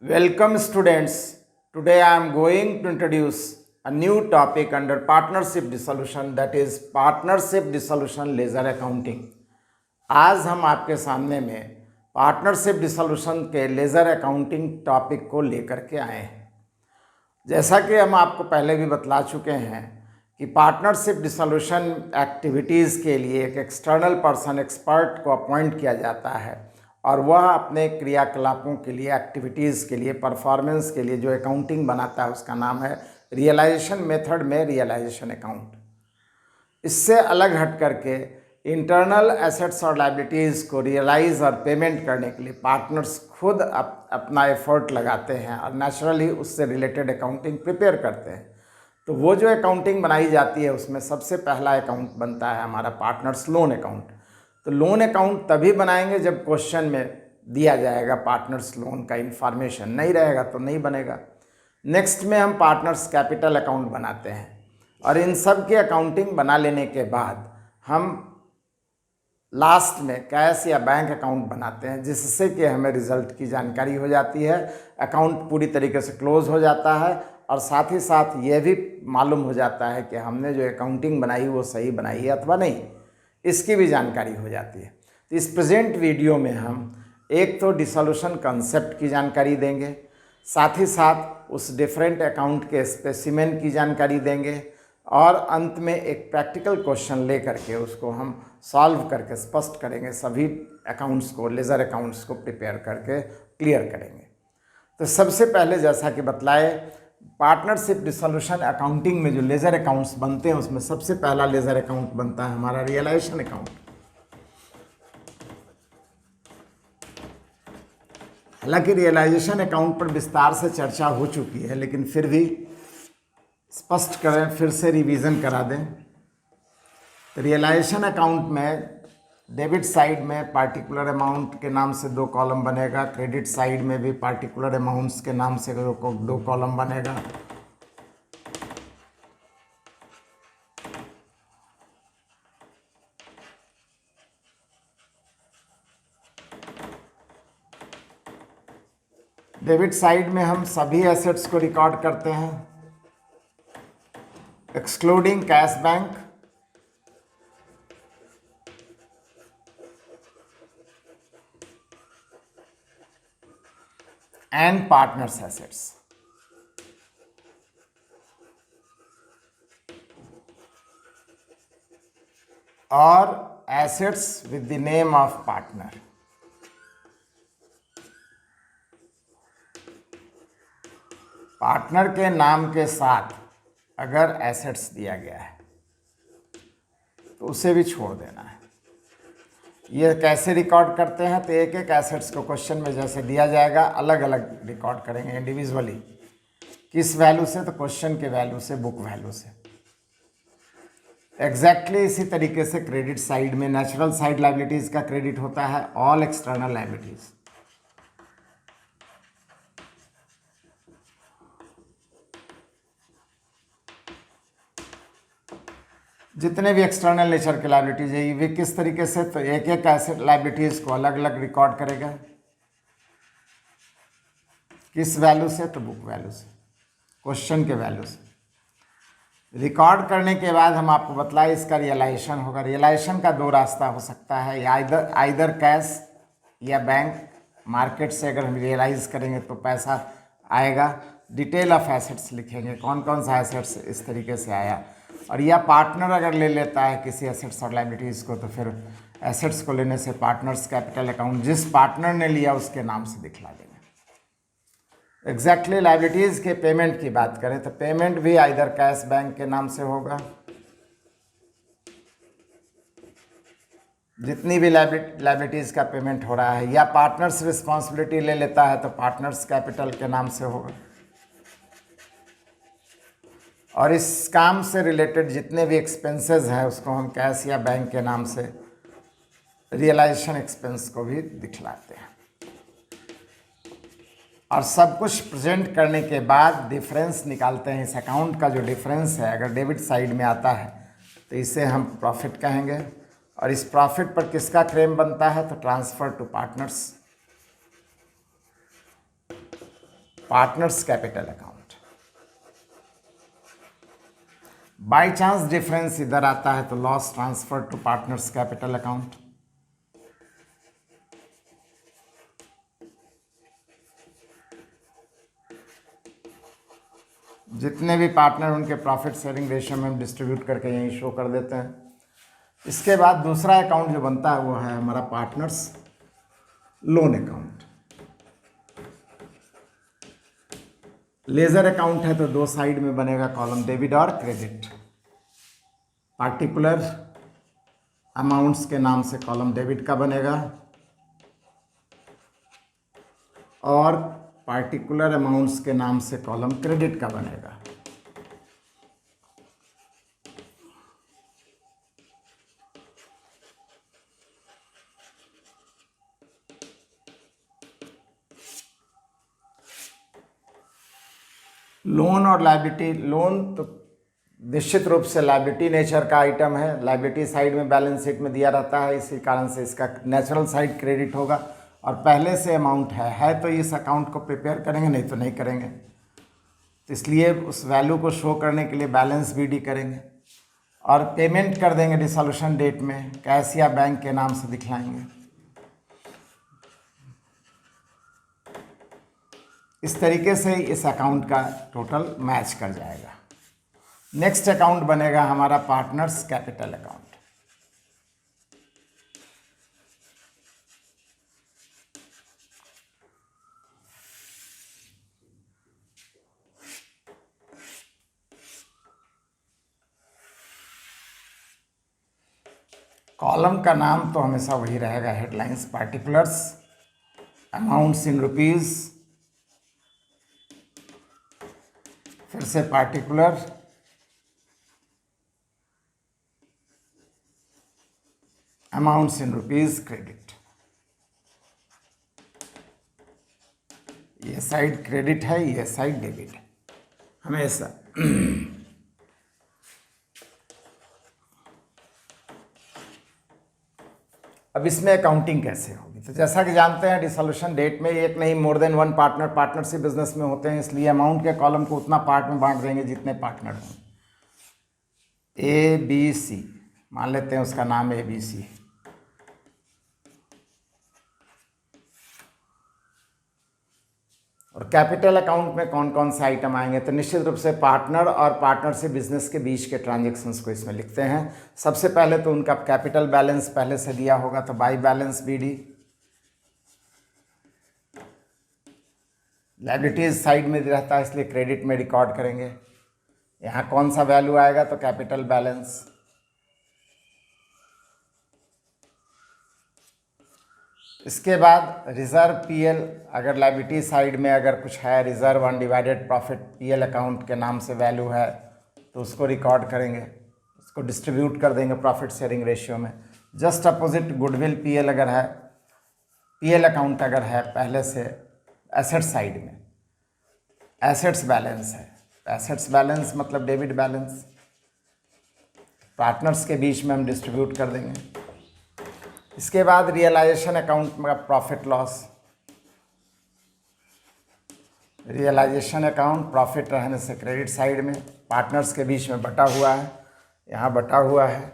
Welcome students. Today I am going to introduce a new topic under partnership dissolution, that is partnership dissolution ledger accounting. आज हम आपके सामने में partnership dissolution के ledger accounting topic को लेकर के आए हैं। जैसा कि हम आपको पहले भी बतला चुके हैं कि पार्टनरशिप डिसोल्यूशन एक्टिविटीज़ के लिए एक एक्सटर्नल पर्सन एक्सपर्ट को अपॉइंट किया जाता है और वह अपने क्रियाकलापों के लिए, एक्टिविटीज़ के लिए, परफॉर्मेंस के लिए जो अकाउंटिंग बनाता है उसका नाम है रियलाइजेशन मेथड में रियलाइजेशन अकाउंट। इससे अलग हट करके इंटरनल एसेट्स और लायबिलिटीज़ को रियलाइज़ और पेमेंट करने के लिए पार्टनर्स खुद अपना एफर्ट लगाते हैं और नेचुरली उससे रिलेटेड अकाउंटिंग प्रिपेयर करते हैं। तो वो जो अकाउंटिंग बनाई जाती है उसमें सबसे पहला अकाउंट बनता है हमारा पार्टनर्स लोन अकाउंट। तो लोन अकाउंट तभी बनाएंगे जब क्वेश्चन में दिया जाएगा पार्टनर्स लोन का इन्फॉर्मेशन, नहीं रहेगा तो नहीं बनेगा। नेक्स्ट में हम पार्टनर्स कैपिटल अकाउंट बनाते हैं और इन सब की अकाउंटिंग बना लेने के बाद हम लास्ट में कैश या बैंक अकाउंट बनाते हैं, जिससे कि हमें रिज़ल्ट की जानकारी हो जाती है, अकाउंट पूरी तरीके से क्लोज हो जाता है और साथ ही साथ ये भी मालूम हो जाता है कि हमने जो अकाउंटिंग बनाई वो सही बनाई है अथवा नहीं, इसकी भी जानकारी हो जाती है। तो इस प्रेजेंट वीडियो में हम एक तो डिसोल्यूशन कंसेप्ट की जानकारी देंगे, साथ ही साथ उस डिफरेंट अकाउंट के स्पेसिमेन की जानकारी देंगे और अंत में एक प्रैक्टिकल क्वेश्चन ले करके उसको हम सॉल्व करके स्पष्ट करेंगे, सभी अकाउंट्स को, लेजर अकाउंट्स को प्रिपेयर करके क्लियर करेंगे। तो सबसे पहले जैसा कि बतलाए, पार्टनरशिप डिसोल्यूशन अकाउंटिंग में जो लेजर अकाउंट्स बनते हैं उसमें सबसे पहला लेजर अकाउंट बनता है हमारा रियलाइजेशन अकाउंट। हालांकि रियलाइजेशन अकाउंट पर विस्तार से चर्चा हो चुकी है, लेकिन फिर भी स्पष्ट करें, फिर से रिवीजन करा दें। तो रियलाइजेशन अकाउंट में डेबिट साइड में पार्टिकुलर अमाउंट के नाम से 2 कॉलम बनेगा, क्रेडिट साइड में भी पार्टिकुलर अमाउंट्स के नाम से 2 कॉलम बनेगा। डेबिट साइड में हम सभी एसेट्स को रिकॉर्ड करते हैं excluding cash bank, and partners assets. और assets with the name of partner. Partner के नाम के साथ अगर एसेट्स दिया गया है तो उसे भी छोड़ देना है। ये कैसे रिकॉर्ड करते हैं, तो एक एक एसेट्स को क्वेश्चन में जैसे दिया जाएगा अलग अलग रिकॉर्ड करेंगे इंडिविजुअली। किस वैल्यू से, तो क्वेश्चन के वैल्यू से, बुक वैल्यू से। एग्जैक्टली इसी तरीके से क्रेडिट साइड में नेचुरल साइड लायबिलिटीज़ का क्रेडिट होता है, ऑल एक्सटर्नल लायबिलिटीज़। जितने भी एक्सटर्नल नेचर के लायबिलिटीज है ये किस तरीके से, तो एक एक एसेट लायबिलिटीज़ को अलग अलग रिकॉर्ड करेगा। किस वैल्यू से, तो बुक वैल्यू से, क्वेश्चन के वैल्यू से। रिकॉर्ड करने के बाद हम आपको बतलाए इसका रियलाइजेशन होगा। रियलाइजेशन का 2 रास्ता हो सकता है, या आइदर कैश या बैंक मार्केट से अगर हम रियलाइज़ करेंगे तो पैसा आएगा। डिटेल ऑफ एसेट्स लिखेंगे, कौन कौन सा एसेट्स इस तरीके से आया। और या पार्टनर अगर ले लेता है किसी एसेट्स और लायबिलिटीज़ को तो फिर एसेट्स को लेने से पार्टनर्स कैपिटल अकाउंट जिस पार्टनर ने लिया उसके नाम से दिखला देंगे। एग्जैक्टली लायबिलिटीज़ के पेमेंट की बात करें तो पेमेंट भी आइदर कैश बैंक के नाम से होगा। जितनी भी लायबिलिटीज़ का पेमेंट हो रहा है, या पार्टनर्स रिस्पॉन्सिबिलिटी ले लेता है तो पार्टनर्स कैपिटल के नाम से होगा। और इस काम से रिलेटेड जितने भी एक्सपेंसेस हैं उसको हम कैश या बैंक के नाम से रियलाइजेशन एक्सपेंस को भी दिखलाते हैं। और सब कुछ प्रेजेंट करने के बाद डिफरेंस निकालते हैं। इस अकाउंट का जो डिफरेंस है अगर डेबिट साइड में आता है तो इसे हम प्रॉफिट कहेंगे। और इस प्रॉफिट पर किसका क्लेम बनता है, तो transfer to partners. Partners capital account. By chance difference इधर आता है तो loss transfer to partners capital account. जितने भी पार्टनर उनके प्रॉफिट शेयरिंग रेशियो में हम डिस्ट्रीब्यूट करके यहीं शो कर देते हैं। इसके बाद दूसरा अकाउंट जो बनता है वो है हमारा partners loan account. Ledger account है तो दो साइड में बनेगा कॉलम डेबिट और क्रेडिट। पार्टिकुलर अमाउंट्स के नाम से कॉलम डेबिट का बनेगा और पार्टिकुलर अमाउंट्स के नाम से कॉलम क्रेडिट का बनेगा। लोन और लायबिलिटी, लोन तो निश्चित रूप से लायबिलिटी नेचर का आइटम है, लायबिलिटी साइड में बैलेंस शीट में दिया रहता है, इसी कारण से इसका नेचुरल साइड क्रेडिट होगा और पहले से अमाउंट है तो इस अकाउंट को प्रिपेयर करेंगे, नहीं तो नहीं करेंगे। तो इसलिए उस वैल्यू को शो करने के लिए बैलेंस बीडी करेंगे और पेमेंट कर देंगे डिसॉल्यूशन डेट में, कैश या बैंक के नाम से दिखलाएंगे। इस तरीके से इस अकाउंट का टोटल मैच कर जाएगा। नेक्स्ट अकाउंट बनेगा हमारा पार्टनर्स कैपिटल अकाउंट। कॉलम का नाम तो हमेशा वही रहेगा, headlines particulars, amounts in rupees, फिर से particular, amounts in rupees, credit. ये साइड क्रेडिट है, ये साइड डेबिट है हमेशा। अब इसमें अकाउंटिंग कैसे होगी, तो जैसा कि जानते हैं डिसॉल्यूशन डेट में एक नहीं more than one partner partnership business में होते हैं, इसलिए अमाउंट के कॉलम को उतना पार्ट में बांट देंगे जितने पार्टनर हों। ए बी सी मान लेते हैं, उसका नाम ए बी सी। और कैपिटल अकाउंट में कौन कौन से आइटम आएंगे, तो निश्चित रूप से पार्टनर और पार्टनरशिप बिजनेस के बीच के ट्रांजैक्शंस को इसमें लिखते हैं। सबसे पहले तो उनका कैपिटल बैलेंस पहले से दिया होगा तो by balance BD. Liabilities side में रहता है इसलिए क्रेडिट में रिकॉर्ड करेंगे। यहाँ कौन सा वैल्यू आएगा तो कैपिटल बैलेंस। इसके बाद रिजर्व पीएल, अगर लायबिलिटी साइड में अगर कुछ है reserve undivided profit PL account के नाम से वैल्यू है तो उसको रिकॉर्ड करेंगे, उसको डिस्ट्रीब्यूट कर देंगे प्रॉफिट शेयरिंग रेशियो में। जस्ट अपोजिट गुडविल पीएल अगर है, पीएल अकाउंट अगर है पहले से एसेट साइड में, एसेट्स बैलेंस है, एसेट्स बैलेंस मतलब डेबिट बैलेंस, पार्टनर्स के बीच में हम डिस्ट्रीब्यूट कर देंगे। इसके बाद रियलाइजेशन अकाउंट में profit loss, realisation account profit रहने से क्रेडिट साइड में, पार्टनर्स के बीच में बटा हुआ है, यहाँ बटा हुआ है,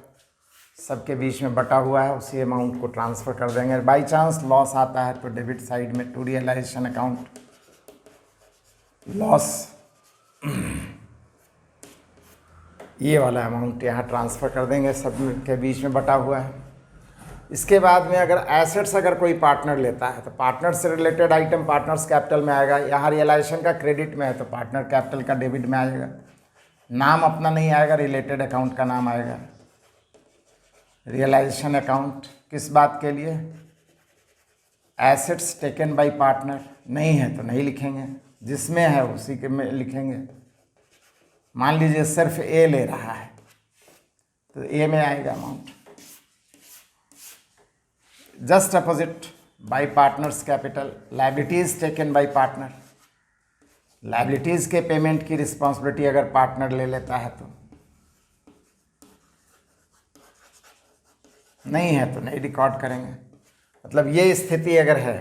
सबके बीच में बटा हुआ है, उसी अमाउंट को ट्रांसफ़र कर देंगे। बाई चांस लॉस आता है तो डेबिट साइड में टू रियलाइजेशन अकाउंट लॉस, ये वाला अमाउंट यहाँ ट्रांसफ़र कर देंगे, सब के बीच में बटा हुआ है। इसके बाद में अगर एसेट्स अगर कोई पार्टनर लेता है तो पार्टनर से रिलेटेड आइटम पार्टनर्स कैपिटल में आएगा। यहाँ रियलाइजेशन का क्रेडिट में है तो पार्टनर कैपिटल का डेबिट में आएगा। नाम अपना नहीं आएगा, रिलेटेड अकाउंट का नाम आएगा। रियलाइजेशन अकाउंट किस बात के लिए, एसेट्स टेकन बाय पार्टनर, नहीं है तो नहीं लिखेंगे, जिसमें है उसी के में लिखेंगे। मान लीजिए सिर्फ ए ले रहा है तो ए में आएगा amount. Just opposite bye partners capital, liabilities taken by partner, liabilities के पेमेंट की रिस्पॉन्सिबिलिटी अगर पार्टनर ले लेता है तो, नहीं है तो नहीं रिकॉर्ड करेंगे। मतलब ये स्थिति अगर है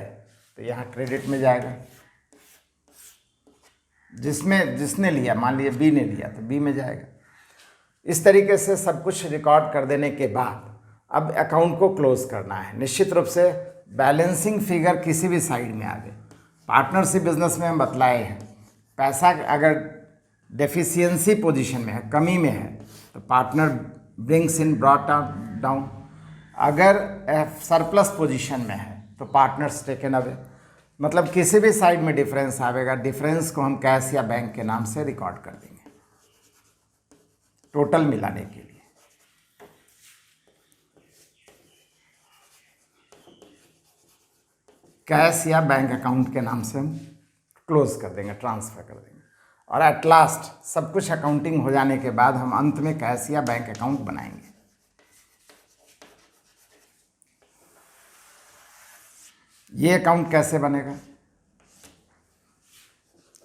तो यहाँ क्रेडिट में जाएगा। जिसने लिया, मान लिया बी ने लिया तो बी में जाएगा। इस तरीके से सब कुछ रिकॉर्ड कर देने के बाद अब अकाउंट को क्लोज करना है। निश्चित रूप से बैलेंसिंग फिगर किसी भी साइड में आ गए। पार्टनरशिप बिजनेस में हम बतलाए हैं, पैसा अगर डेफिशिएंसी पोजीशन में है, कमी में है, तो partner brings in brought down. अगर सरप्लस पोजीशन में है तो पार्टनर्स टेकन अवे। मतलब किसी भी साइड में डिफरेंस आएगा, डिफरेंस को हम कैश या बैंक के नाम से रिकॉर्ड कर देंगे टोटल मिलाने के लिए। कैश या बैंक अकाउंट के नाम से हम क्लोज कर देंगे, ट्रांसफ़र कर देंगे। और एट लास्ट सब कुछ अकाउंटिंग हो जाने के बाद हम अंत में कैश या बैंक अकाउंट बनाएंगे। ये अकाउंट कैसे बनेगा?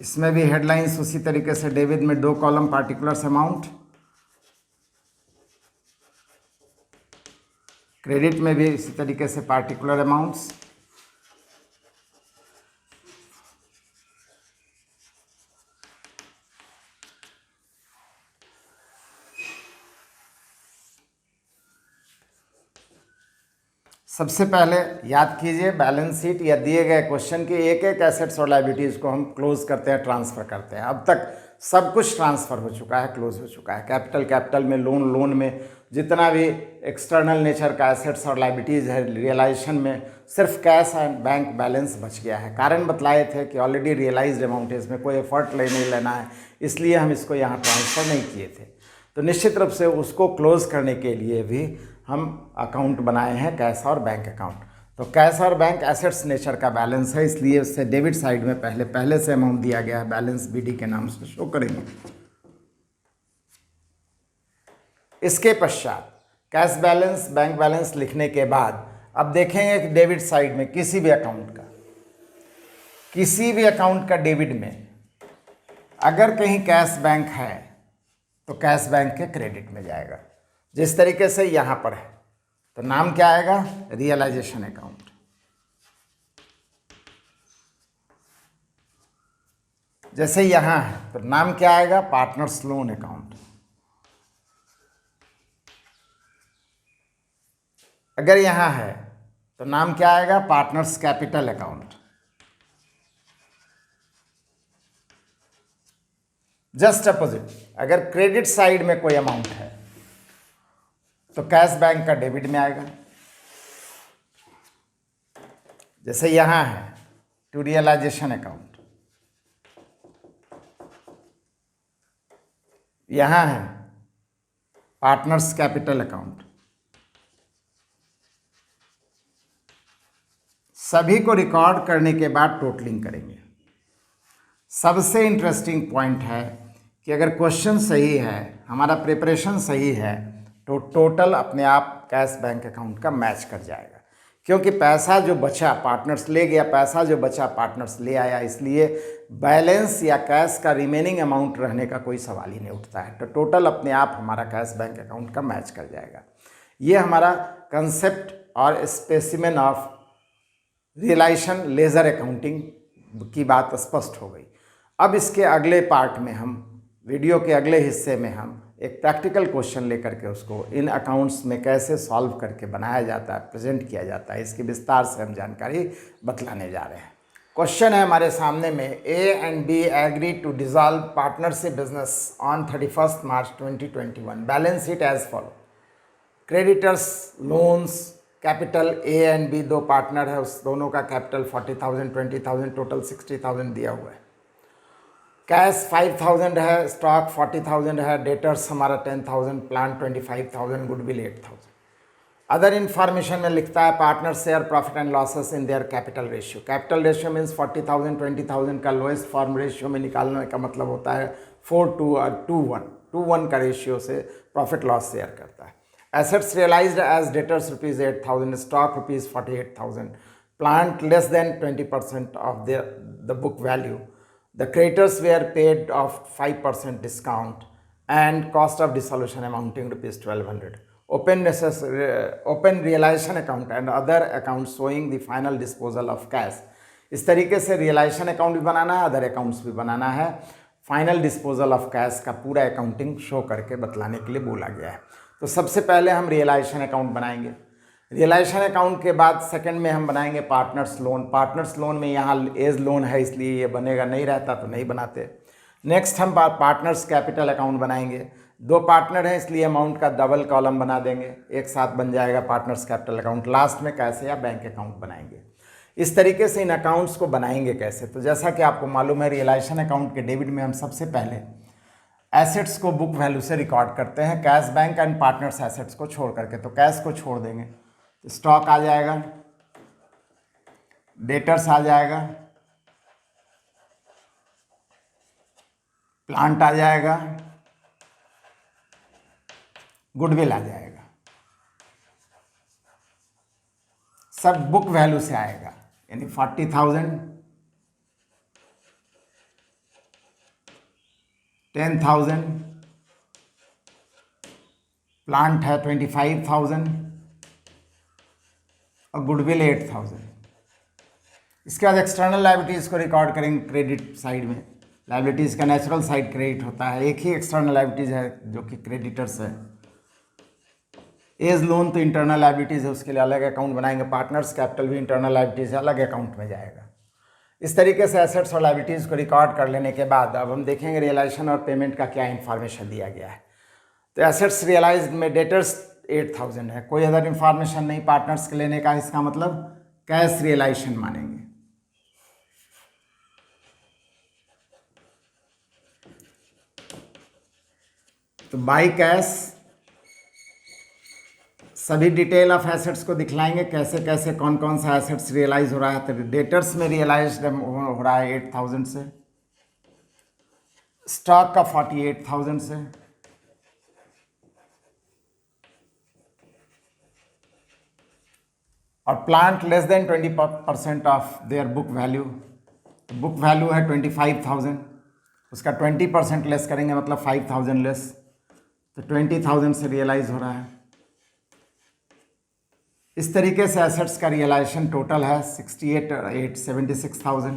इसमें भी हेडलाइंस उसी तरीके से, डेबिट में 2 कॉलम पार्टिकुलर्स अमाउंट, क्रेडिट में भी इसी तरीके से पार्टिकुलर अमाउंट्स। सबसे पहले याद कीजिए, बैलेंस शीट या दिए गए क्वेश्चन की एक एक एसेट्स और लायबिलिटीज़ को हम क्लोज करते हैं, ट्रांसफ़र करते हैं। अब तक सब कुछ ट्रांसफ़र हो चुका है, क्लोज हो चुका है। कैपिटल में, लोन में, जितना भी एक्सटर्नल नेचर का एसेट्स और लायबिलिटीज़ है, रियलाइजेशन में सिर्फ कैश एंड बैंक बैलेंस बच गया है। कारण बतलाए थे कि ऑलरेडी रियलाइज्ड अमाउंट है, इसमें कोई एफर्ट नहीं लेना है, इसलिए हम इसको यहाँ ट्रांसफ़र नहीं किए थे। तो निश्चित रूप से उसको क्लोज करने के लिए भी हम अकाउंट बनाए हैं, कैश और बैंक अकाउंट। तो कैश और बैंक एसेट्स नेचर का बैलेंस है, इसलिए उससे डेबिट साइड में पहले से अमाउंट दिया गया है, बैलेंस बीडी के नाम से शो करेंगे। इसके पश्चात कैश बैलेंस, बैंक बैलेंस लिखने के बाद अब देखेंगे कि डेबिट साइड में किसी भी अकाउंट का डेबिट में अगर कहीं कैश बैंक है तो कैश बैंक के क्रेडिट में जाएगा। जिस तरीके से यहाँ पर है तो नाम क्या आएगा? Realisation account. जैसे यहाँ है तो नाम क्या आएगा? Partners loan account. अगर यहाँ है तो नाम क्या आएगा? Partners capital account. Just opposite, अगर क्रेडिट साइड में कोई अमाउंट है तो कैश बैंक का डेबिट में आएगा। जैसे यहां है टू रियलाइजेशन अकाउंट, यहां है पार्टनर्स कैपिटल अकाउंट। सभी को रिकॉर्ड करने के बाद टोटलिंग करेंगे। सबसे इंटरेस्टिंग पॉइंट है कि अगर क्वेश्चन सही है, हमारा प्रिपरेशन सही है, तो टोटल अपने आप कैश बैंक अकाउंट का मैच कर जाएगा। क्योंकि पैसा जो बचा पार्टनर्स ले गया, पैसा जो बचा पार्टनर्स ले आया, इसलिए बैलेंस या कैश का रिमेनिंग अमाउंट रहने का कोई सवाल ही नहीं उठता है। तो टोटल अपने आप हमारा कैश बैंक अकाउंट का मैच कर जाएगा। ये हमारा कंसेप्ट और specimen of realisation ledger accounting की बात स्पष्ट हो गई। अब इसके अगले पार्ट में हम, वीडियो के अगले हिस्से में हम एक प्रैक्टिकल क्वेश्चन लेकर के उसको इन अकाउंट्स में कैसे सॉल्व करके बनाया जाता है, प्रेजेंट किया जाता है, इसकी विस्तार से हम जानकारी बतलाने जा रहे हैं। क्वेश्चन है हमारे सामने में, A and B agree to dissolve partnership business on 31 March 2021। Balance sheet as follow. Creditors, loans, capital A and B, 2 partner है, उस दोनों का कैपिटल 40,000, 20,000, टोटल 60,000 दिया हुआ है। कैश 5,000 है, स्टॉक 40,000 है, डेटर्स हमारा 10,000, प्लांट 25,000, गुडविल 8,000। अदर इन्फॉर्मेशन में लिखता है partner share profit and losses in their capital ratio. Capital ratio means 40,000, 20,000 का लोएस्ट फॉर्म रेशियो में निकालने का मतलब होता है 4:2 और 2:1 का रेशियो से प्रॉफिट लॉस शेयर करता है। Assets realised as debtors ₹8,000, stock ₹48,000, plant less than 20% of the book value. The creditors were paid of 5% discount and cost of dissolution amounting ₹1,200. Open realization account and other accounts showing the final disposal of cash इस तरीके से realisation account भी बनाना है, other accounts भी बनाना है। Final disposal of cash का पूरा accounting show करके बतलाने के लिए बोला गया है। तो सबसे पहले हम रियलाइजेशन अकाउंट बनाएंगे। रियलाइजेशन अकाउंट के बाद सेकंड में हम बनाएंगे पार्टनर्स लोन। पार्टनर्स लोन में यहाँ एज लोन है इसलिए ये बनेगा, नहीं रहता तो नहीं बनाते। नेक्स्ट हम पार्टनर्स कैपिटल अकाउंट बनाएंगे। 2 पार्टनर हैं इसलिए अमाउंट का डबल कॉलम बना देंगे, एक साथ बन जाएगा पार्टनर्स कैपिटल अकाउंट। लास्ट में कैसे या बैंक अकाउंट बनाएंगे। इस तरीके से इन अकाउंट्स को बनाएंगे कैसे, तो जैसा कि आपको मालूम है रियलाइजेशन अकाउंट के डेबिट में हम सबसे पहले एसेट्स को बुक वैल्यू से रिकॉर्ड करते हैं, cash bank and partners assets को छोड़ करके। तो कैश को छोड़ देंगे तो स्टॉक आ जाएगा, डेटर्स आ जाएगा, प्लांट आ जाएगा, गुडविल आ जाएगा, सब बुक वैल्यू से आएगा। यानी 40,000, 10,000, प्लांट है 25,000 और गुडविल 8,000। इसके बाद एक्सटर्नल लायबिलिटीज़ को रिकॉर्ड करेंगे क्रेडिट साइड में। लायबिलिटीज़ का नेचुरल साइड क्रेडिट होता है, एक ही एक्सटर्नल लायबिलिटीज़ है जो कि क्रेडिटर्स है। एज लोन तो इंटरनल लायबिलिटीज़ है, उसके लिए अलग अकाउंट बनाएंगे। पार्टनर्स कैपिटल भी इंटरनल लायबिलिटीज़ है, अलग अकाउंट में जाएगा। इस तरीके से एसेट्स और लायबिलिटीज़ को रिकॉर्ड कर लेने के बाद अब हम देखेंगे रियलाइजेशन और पेमेंट का क्या इन्फॉर्मेशन दिया गया है। तो एसेट्स रियलाइज में डेटर्स 8,000 है, कोई अदर इन्फॉर्मेशन नहीं पार्टनर्स के लेने का, इसका मतलब कैश रियलाइजेशन मानेंगे। तो बाई कैश सभी डिटेल ऑफ एसेट्स को दिखलाएंगे, कैसे कैसे कौन कौन सा एसेट्स रियलाइज हो रहा है। तो डेटर्स में रियलाइज हो रहा है 8,000 से, स्टॉक का 48,000 से, और plant less than 20% of their book value. Book value है 25,000, उसका 20% लेस करेंगे मतलब 5,000 लेस, तो 20,000 से रियलाइज हो रहा है। इस तरीके से एसेट्स का रियलाइजेशन टोटल है 76,000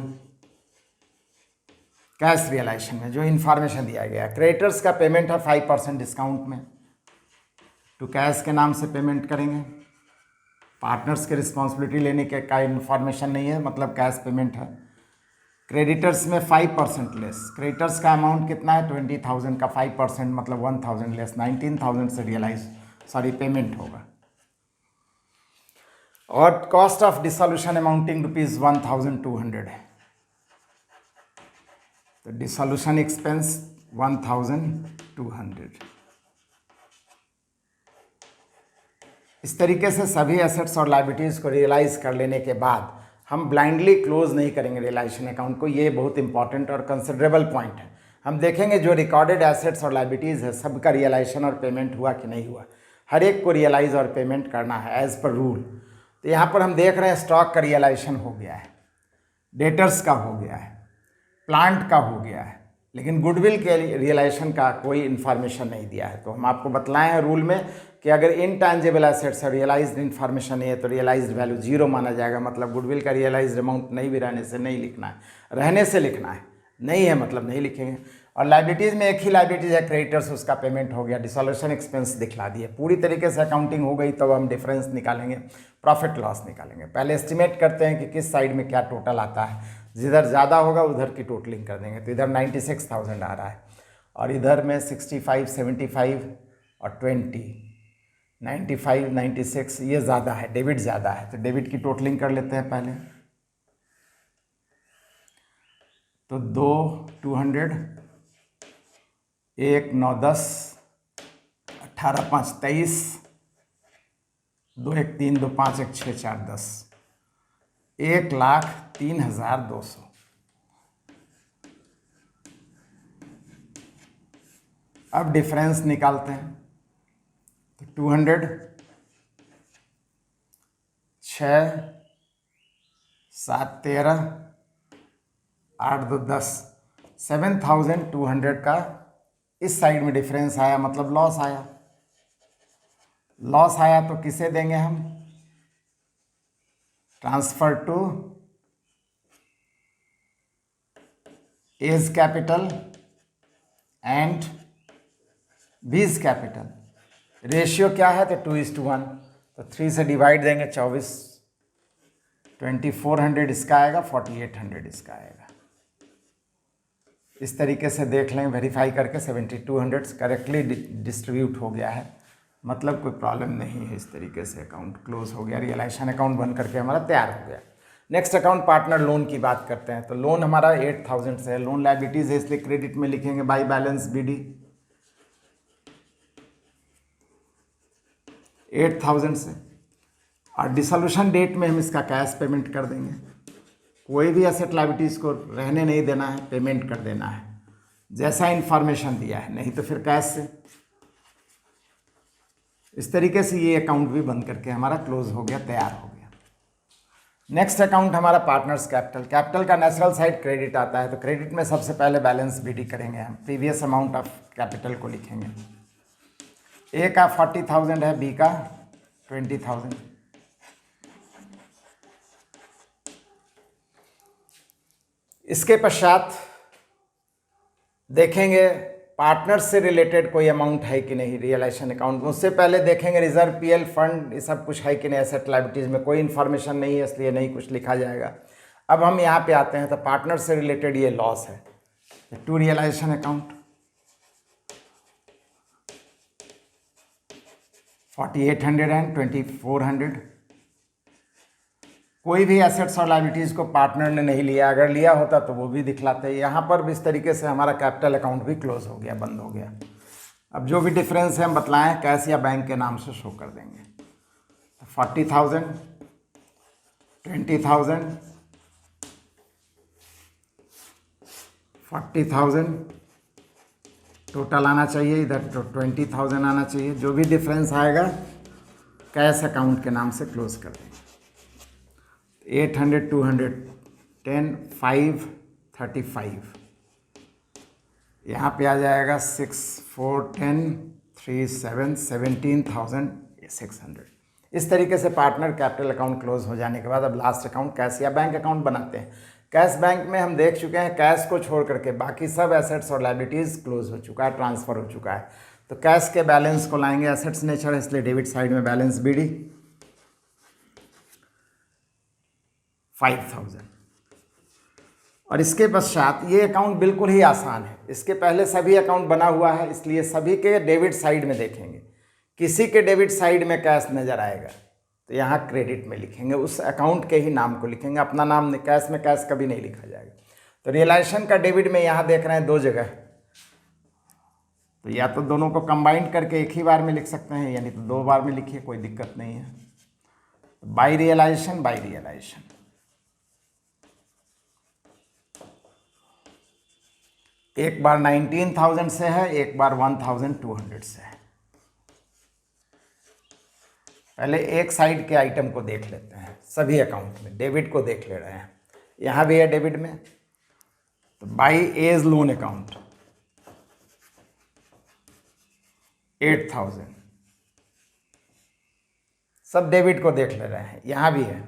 कैश रियलाइजेशन में जो इन्फॉर्मेशन दिया गया है। क्रेडिटर्स का पेमेंट है 5% डिस्काउंट में, टू कैश के नाम से पेमेंट करेंगे। पार्टनर्स के रिस्पॉन्सिबिलिटी लेने के का इन्फॉर्मेशन नहीं है, मतलब कैश पेमेंट है। क्रेडिटर्स में 5% लेस, क्रेडिटर्स का अमाउंट कितना है 20,000 का 5% मतलब 1,000 लेस, 19,000 से पेमेंट होगा। और कॉस्ट ऑफ डिसोल्यूशन अमाउंटिंग ₹1,200 है, तो डिसोल्यूशन एक्सपेंस 1,200। इस तरीके से सभी एसेट्स और लायबिलिटीज़ को रियलाइज कर लेने के बाद हम ब्लाइंडली क्लोज नहीं करेंगे रियलाइजेशन अकाउंट को, ये बहुत इंपॉर्टेंट और कंसिडरेबल पॉइंट है। हम देखेंगे जो रिकॉर्डेड एसेट्स और लायबिलिटीज़ है सबका रियलाइजेशन और पेमेंट हुआ कि नहीं हुआ। हर एक को रियलाइज और पेमेंट करना है एज पर रूल। तो यहाँ पर हम देख रहे हैं स्टॉक का रियलाइजेशन हो गया है, डेटर्स का हो गया है, प्लांट का हो गया है, लेकिन गुडविल के रियलाइजेशन का कोई इन्फॉर्मेशन नहीं दिया है। तो हम आपको बतलाए हैं रूल में कि अगर इनटैंजिबल एसेट्स रियलाइज्ड इन्फॉर्मेशन नहीं है तो रियलाइज्ड वैल्यू 0 माना जाएगा। मतलब गुडविल का रियलाइज्ड अमाउंट नहीं भी रहने से नहीं लिखना है, रहने से लिखना है, नहीं है मतलब नहीं लिखेंगे। और लायबिलिटीज़ में एक ही लायबिलिटीज़ है क्रेडिटर्स, उसका पेमेंट हो गया, डिसोल्यूशन एक्सपेंस दिखला दिए, पूरी तरीके से अकाउंटिंग हो गई। तब हम डिफरेंस निकालेंगे, प्रॉफिट लॉस निकालेंगे। पहले एस्टिमेट करते हैं कि किस साइड में क्या टोटल आता है, जिधर ज़्यादा होगा उधर की टोटलिंग कर देंगे। तो इधर 96,000 आ रहा है और इधर में 65, 75 और 20, 95, 96 ये ज़्यादा है, डेबिट ज़्यादा है, तो डेबिट की टोटलिंग कर लेते हैं पहले। तो 200, 1, 9, 10, 18, 5, 23, 2, 1, 3, 2, 5, 1, 6, 4, 10, 1,03,200। अब डिफरेंस निकालते हैं। तो 200, 6, 7, 13, 8, 2, 10, 7,200 का इस साइड में डिफरेंस आया, मतलब लॉस आया। लॉस आया तो किसे देंगे हम, transfer to A's capital and B's capital. Ratio क्या है तो 2:1, तो 3 से डिवाइड देंगे 24, 2400 इसका आएगा, 4800 इसका आएगा। इस तरीके से देख लें, वेरीफाई करके 7200 करेक्टली डिस्ट्रीब्यूट हो गया है, मतलब कोई प्रॉब्लम नहीं है। इस तरीके से अकाउंट क्लोज हो गया, रियलाइजेशन अकाउंट बन करके हमारा तैयार हो गया। नेक्स्ट अकाउंट पार्टनर लोन की बात करते हैं। तो लोन हमारा 8000 से है, लोन लायबिलिटीज है इसलिए क्रेडिट में लिखेंगे बाई बैलेंस BD 8000 से, और डिसोल्यूशन डेट में हम इसका कैश पेमेंट कर देंगे। कोई भी एसेट लायबिलिटीज को रहने नहीं देना है, पेमेंट कर देना है जैसा इन्फॉर्मेशन दिया है, नहीं तो फिर कैश से। इस तरीके से ये अकाउंट भी बंद करके हमारा क्लोज हो गया, तैयार हो गया। नेक्स्ट अकाउंट हमारा पार्टनर्स कैपिटल। कैपिटल का नेचुरल साइड क्रेडिट आता है, तो क्रेडिट में सबसे पहले बैलेंस BD करेंगे हम, प्रीवियस अमाउंट ऑफ कैपिटल को लिखेंगे। ए का 40,000 है, बी का 20,000। इसके पश्चात देखेंगे पार्टनर से रिलेटेड कोई अमाउंट है कि नहीं रियलाइजेशन अकाउंट में। उससे पहले देखेंगे रिजर्व, PL फंड, ये सब कुछ है कि नहीं। एसेट लायबिलिटीज में कोई इन्फॉर्मेशन नहीं है, इसलिए नहीं कुछ लिखा जाएगा। अब हम यहाँ पे आते हैं, तो पार्टनर से रिलेटेड ये लॉस है, टू रियलाइजेशन अकाउंट 4800 एंड 2400। कोई भी एसेट्स और लायबिलिटीज़ को पार्टनर ने नहीं लिया, अगर लिया होता तो वो भी दिखलाते हैं। यहाँ पर भी इस तरीके से हमारा कैपिटल अकाउंट भी क्लोज हो गया, बंद हो गया। अब जो भी डिफरेंस है हम बतलाएं, कैश या बैंक के नाम से शो कर देंगे। 40,000, 20,000, 40,000 टोटल आना चाहिए, इधर तो 20,000 आना चाहिए। जो भी डिफरेंस आएगा कैश अकाउंट के नाम से क्लोज कर देंगे। 800, 200, 10, 5, 35। यहाँ पे आ जाएगा 6, 4, 10, 3, 7, 17,600। इस तरीके से पार्टनर कैपिटल अकाउंट क्लोज हो जाने के बाद अब लास्ट अकाउंट कैश या बैंक अकाउंट बनाते हैं। कैश बैंक में हम देख चुके हैं, कैश को छोड़ करके बाकी सब एसेट्स और लायबिलिटीज़ क्लोज हो चुका है, ट्रांसफ़र हो चुका है। तो कैश के बैलेंस को लाएंगे, एसेट्स नेचर है इसलिए डेबिट साइड में बैलेंस BD 5,000। और इसके पश्चात ये अकाउंट बिल्कुल ही आसान है, इसके पहले सभी अकाउंट बना हुआ है, इसलिए सभी के डेबिट साइड में देखेंगे। किसी के डेबिट साइड में कैश नज़र आएगा तो यहाँ क्रेडिट में लिखेंगे, उस अकाउंट के ही नाम को लिखेंगे, अपना नाम कैश में कैश कभी नहीं लिखा जाएगा। तो रियलाइजेशन का डेबिट में यहाँ देख रहे हैं 2 जगह, तो या तो दोनों को कंबाइंड करके एक ही बार में लिख सकते हैं, यानी तो 2 बार में लिखिए, कोई दिक्कत नहीं है। By realisation, by realisation. एक बार 19,000 से है, एक बार 1,200 से है। पहले एक साइड के आइटम को देख लेते हैं, सभी अकाउंट में डेबिट को देख ले रहे हैं। यहाँ भी है डेबिट में, तो बाई एज लोन अकाउंट 8,000, सब डेबिट को देख ले रहे हैं। यहाँ भी है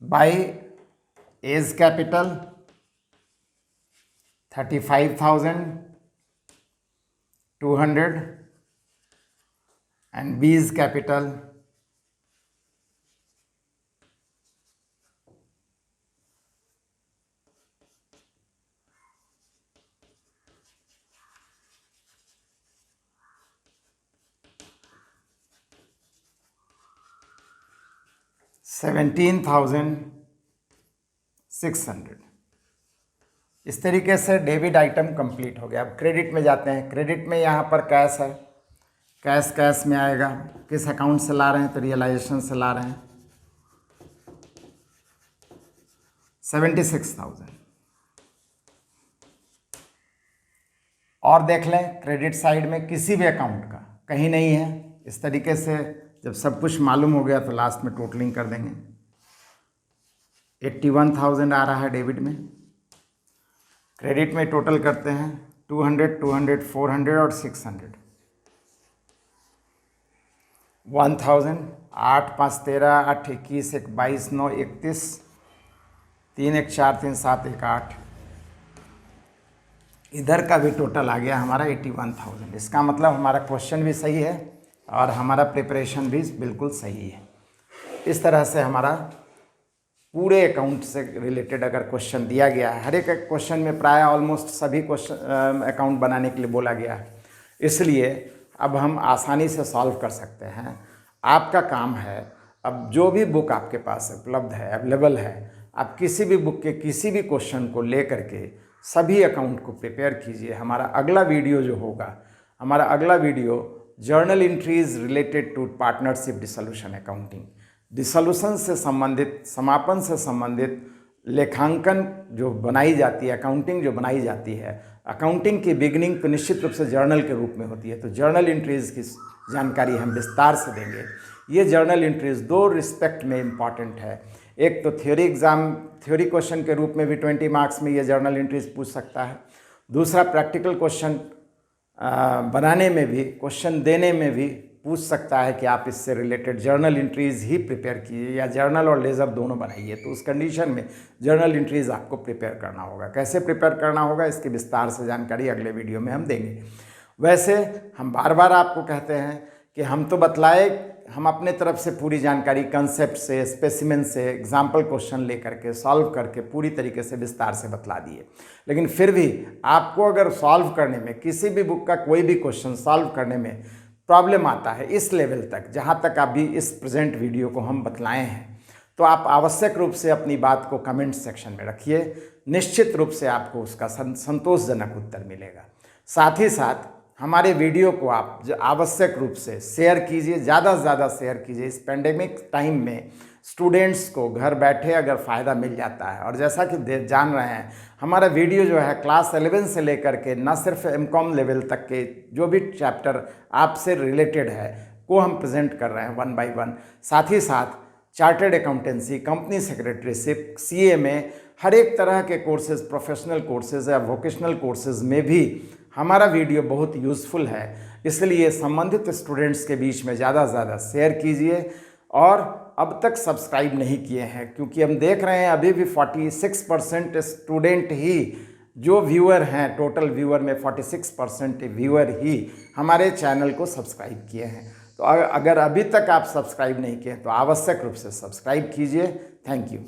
by A's capital 35,200 and B's capital 17,600। इस तरीके से डेबिट आइटम कंप्लीट हो गया। अब क्रेडिट में जाते हैं। क्रेडिट में यहाँ पर कैश है, कैश कैश में आएगा। किस अकाउंट से ला रहे हैं तो रियलाइजेशन से ला रहे हैं 76,000। और देख लें क्रेडिट साइड में किसी भी अकाउंट का कहीं नहीं है। इस तरीके से जब सब कुछ मालूम हो गया तो लास्ट में टोटलिंग कर देंगे। 81,000 आ रहा है डेबिट में। क्रेडिट में टोटल करते हैं 200, 200, 400 और 600। 1,000, 8 5 13, 8 21, 1 22, 9 31, 3 1 4 3 7 1 8, इधर का भी टोटल आ गया हमारा 81,000। इसका मतलब हमारा क्वेश्चन भी सही है और हमारा प्रिपरेशन भी बिल्कुल सही है। इस तरह से हमारा पूरे अकाउंट से रिलेटेड अगर क्वेश्चन दिया गया है, हर एक क्वेश्चन में प्राय ऑलमोस्ट सभी क्वेश्चन अकाउंट बनाने के लिए बोला गया है, इसलिए अब हम आसानी से सॉल्व कर सकते हैं। आपका काम है, अब जो भी बुक आपके पास उपलब्ध है, अवेलेबल है, आप किसी भी बुक के किसी भी क्वेश्चन को ले करके सभी अकाउंट को प्रिपेयर कीजिए। हमारा अगला वीडियो जो होगा, हमारा अगला video journal entries related to partnership dissolution accounting, dissolution से संबंधित, समापन से संबंधित लेखांकन जो बनाई जाती है, अकाउंटिंग जो बनाई जाती है, अकाउंटिंग की बिगनिंग तो निश्चित रूप से जर्नल के रूप में होती है, तो जर्नल एंट्रीज की जानकारी हम विस्तार से देंगे। ये जर्नल एंट्रीज दो रिस्पेक्ट में इम्पॉर्टेंट है। एक तो थ्योरी क्वेश्चन के रूप में भी 20 मार्क्स में ये जर्नल एंट्रीज पूछ सकता है, दूसरा प्रैक्टिकल क्वेश्चन बनाने में भी, क्वेश्चन देने में भी पूछ सकता है कि आप इससे रिलेटेड जर्नल एंट्रीज ही प्रिपेयर कीजिए या जर्नल और लेज़र दोनों बनाइए। तो उस कंडीशन में जर्नल एंट्रीज आपको प्रिपेयर करना होगा। कैसे प्रिपेयर करना होगा इसकी विस्तार से जानकारी अगले वीडियो में हम देंगे। वैसे हम बार बार आपको कहते हैं कि हम तो बतलाए, हम अपने तरफ से पूरी जानकारी कंसेप्ट से, स्पेसिमेन से, एग्जाम्पल क्वेश्चन लेकर के सॉल्व करके पूरी तरीके से विस्तार से बतला दिए, लेकिन फिर भी आपको अगर सॉल्व करने में, किसी भी बुक का कोई भी क्वेश्चन सॉल्व करने में प्रॉब्लम आता है इस लेवल तक, जहाँ तक अभी इस प्रेजेंट वीडियो को हम बतलाए हैं, तो आप आवश्यक रूप से अपनी बात को कमेंट सेक्शन में रखिए। निश्चित रूप से आपको उसका संतोषजनक उत्तर मिलेगा। साथ ही साथ हमारे वीडियो को आप आवश्यक रूप से शेयर कीजिए, ज़्यादा से ज़्यादा शेयर कीजिए। इस पेंडेमिक टाइम में स्टूडेंट्स को घर बैठे अगर फ़ायदा मिल जाता है, और जैसा कि जान रहे हैं हमारा वीडियो जो है क्लास 11 से लेकर के न सिर्फ MCOM लेवल तक के जो भी चैप्टर आपसे रिलेटेड है को हम प्रेजेंट कर रहे हैं 1 बाय 1। साथ ही साथ chartered accountancy, company secretaryship, CA में हर एक तरह के कोर्सेज, प्रोफेशनल कोर्सेज या वोकेशनल कोर्सेज में भी हमारा वीडियो बहुत यूज़फुल है। इसलिए संबंधित स्टूडेंट्स के बीच में ज़्यादा से ज़्यादा शेयर कीजिए। और अब तक सब्सक्राइब नहीं किए हैं, क्योंकि हम देख रहे हैं अभी भी 46% स्टूडेंट ही जो व्यूअर हैं, टोटल व्यूअर में 46% व्यूअर ही हमारे चैनल को सब्सक्राइब किए हैं। तो अगर अभी तक आप सब्सक्राइब नहीं किए तो आवश्यक रूप से सब्सक्राइब कीजिए। Thank you.